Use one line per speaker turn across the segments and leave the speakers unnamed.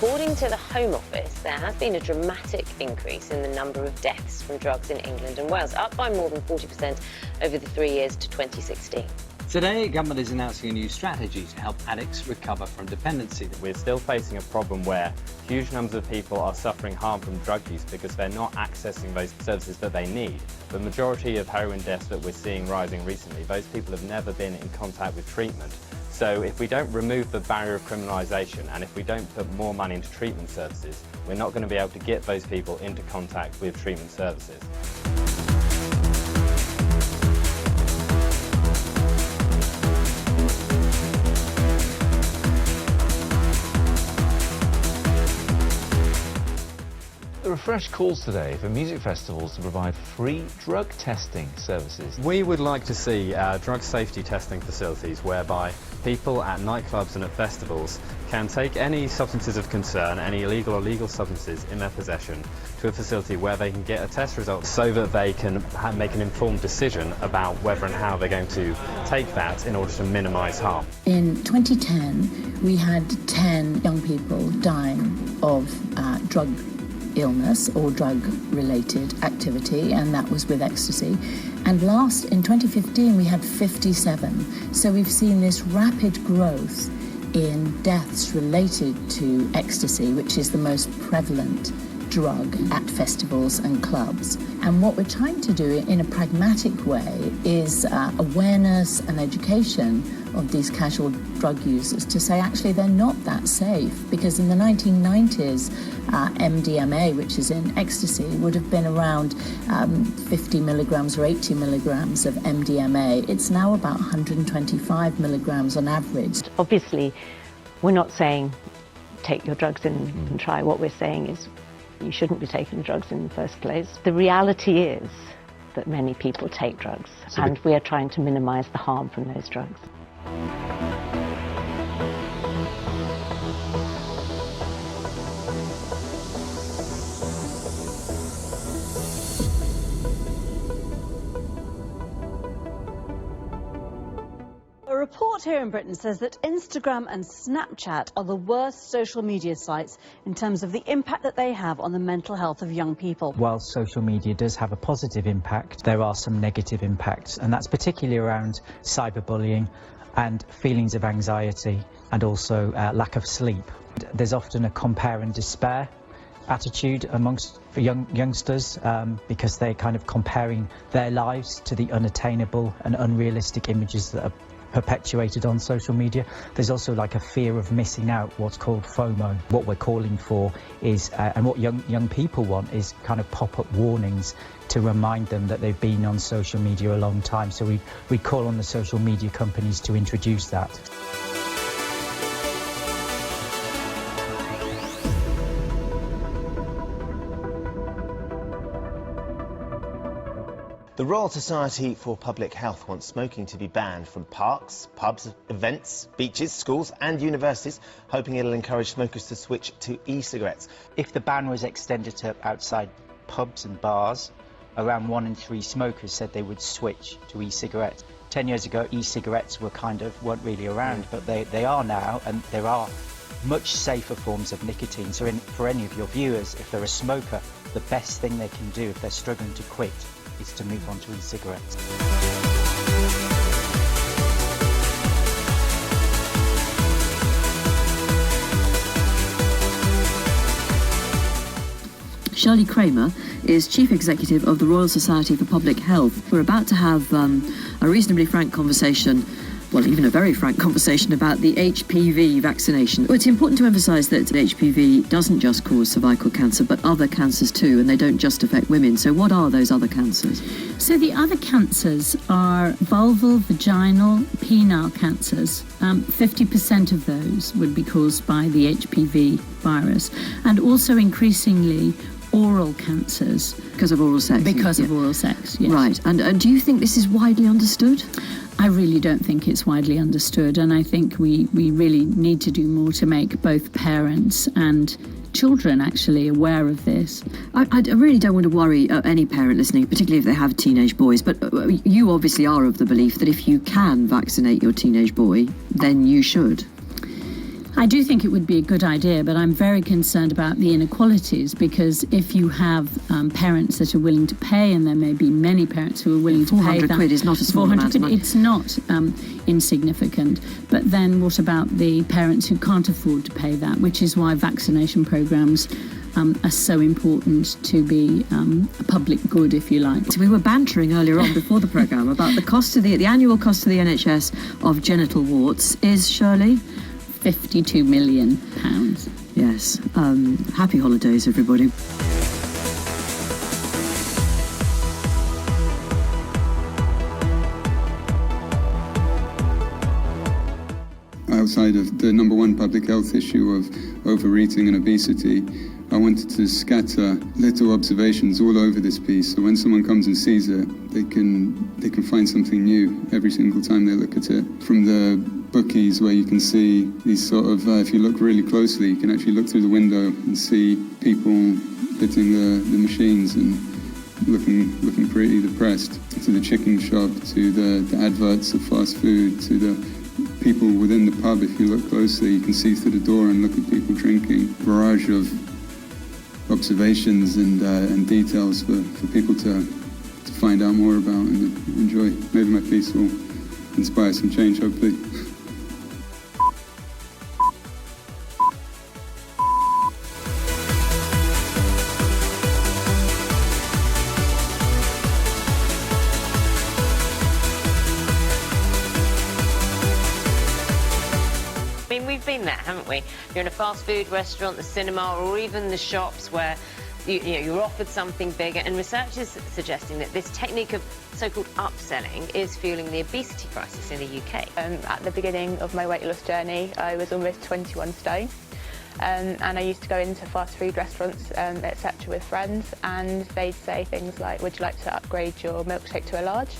according to the Home Office, there has been a dramatic increase in the number of deaths from drugs in England and Wales, up by more than 40% over the 3 years to 2016.
Today, government is announcing a new strategy to help addicts recover from dependency.
We're still facing a problem where huge numbers of people are suffering harm from drug use because they're not accessing those services that they need. The majority of heroin deaths that we're seeing rising recently, those people have never been in contact with treatment. So if we don't remove the barrier of criminalisation and if we don't put more money into treatment services, we're not going to be able to get those people into contact with treatment services.
There are fresh calls today for music festivals to provide free drug testing services.
We would like to see drug safety testing facilities whereby people at nightclubs and at festivals can take any substances of concern, any illegal or legal substances in their possession, to a facility where they can get a test result so that they can make an informed decision about whether and how they're going to take that in order to minimise harm.
In 2010, we had 10 young people dying of drug illness or drug-related activity, and that was with ecstasy. And in 2015, we had 57. So we've seen this rapid growth in deaths related to ecstasy, which is the most prevalent drug at festivals and clubs. And what we're trying to do in a pragmatic way is awareness and education of these casual drug users to say actually they're not that safe, because in the 1990s MDMA, which is in ecstasy, would have been around 50 milligrams or 80 milligrams of MDMA. It's now about 125 milligrams on average.
Obviously, we're not saying take your drugs and try. What we're saying is you shouldn't be taking the drugs in the first place. The reality is that many people take drugs, and we are trying to minimise the harm from those drugs.
A report here in Britain says that Instagram and Snapchat are the worst social media sites in terms of the impact that they have on the mental health of young people.
While social media does have a positive impact, there are some negative impacts, and that's particularly around cyberbullying and feelings of anxiety and also lack of sleep. There's often a compare and despair attitude amongst youngsters because they're kind of comparing their lives to the unattainable and unrealistic images that are perpetuated on social media. There's also like a fear of missing out, what's called FOMO. What we're calling for is, and what young people want, is kind of pop-up warnings to remind them that they've been on social media a long time. So we call on the social media companies to introduce that.
The Royal Society for Public Health wants smoking to be banned from parks, pubs, events, beaches, schools and universities, hoping it'll encourage smokers to switch to e-cigarettes.
If the ban was extended to outside pubs and bars, around 1 in 3 smokers said they would switch to e-cigarettes. 10 years ago, e-cigarettes weren't really around, but they are now, and there are much safer forms of nicotine. So for any of your viewers, if they're a smoker, the best thing they can do if they're struggling to quit is to move on to e-cigarettes.
Shirley Kramer is Chief Executive of the Royal Society for Public Health. We're about to have a reasonably frank conversation, well, even a very frank conversation about the HPV vaccination. Well, it's important to emphasise that HPV doesn't just cause cervical cancer, but other cancers too, and they don't just affect women. So what are those other cancers?
So the other cancers are vulval, vaginal, penile cancers. 50% of those would be caused by the HPV virus, and also increasingly oral cancers.
Because of oral sex?
Because of oral sex, yes.
Right, and do you think this is widely understood?
I really don't think it's widely understood, and I think we really need to do more to make both parents and children actually aware of this.
I really don't want to worry any parent listening, particularly if they have teenage boys, but you obviously are of the belief that if you can vaccinate your teenage boy, then you should.
I do think it would be a good idea, but I'm very concerned about the inequalities, because if you have parents that are willing to pay, and there may be many parents who are willing to pay that.
400 quid is not a small amount of money.
It's not insignificant. But then what about the parents who can't afford to pay that, which is why vaccination programmes are so important to be a public good, if you like.
So we were bantering earlier on before the programme about the cost of the annual cost of the NHS of genital warts is, Shirley?
£52 million.
Yes. Happy holidays, everybody.
Outside of the number one public health issue of overeating and obesity, I wanted to scatter little observations all over this piece, so when someone comes and sees it, they can find something new every single time they look at it. From the bookies, where you can see these sort of, if you look really closely, you can actually look through the window and see people hitting the machines and looking pretty depressed, to the chicken shop, to the adverts of fast food, to the people within the pub. If you look closely, you can see through the door and look at people drinking. Barrage of observations and details for people to find out more about and enjoy. Maybe my piece will inspire some change, hopefully.
We've been there, haven't we? You're in a fast food restaurant, the cinema, or even the shops where you're offered something bigger, and research is suggesting that this technique of so-called upselling is fueling the obesity crisis in the UK.
At the beginning of my weight loss journey, I was almost 21 stone. And I used to go into fast food restaurants, etc. with friends, and they'd say things like, would you like to upgrade your milkshake to a large?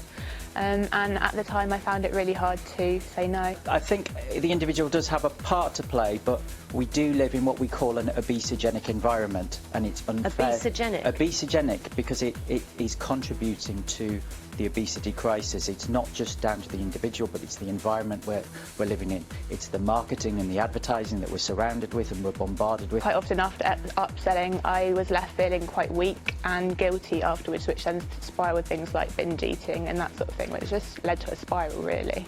And at the time I found it really hard to say no.
I think the individual does have a part to play, but we do live in what we call an obesogenic environment, and it's unfair.
Obesogenic?
Obesogenic, because it is contributing to the obesity crisis. It's not just down to the individual, but it's the environment we're living in. It's the marketing and the advertising that we're surrounded with and we're bombarded with.
Quite often after upselling, I was left feeling quite weak and guilty afterwards, which then spiraled with things like binge eating and that sort of thing, which just led to a spiral, really.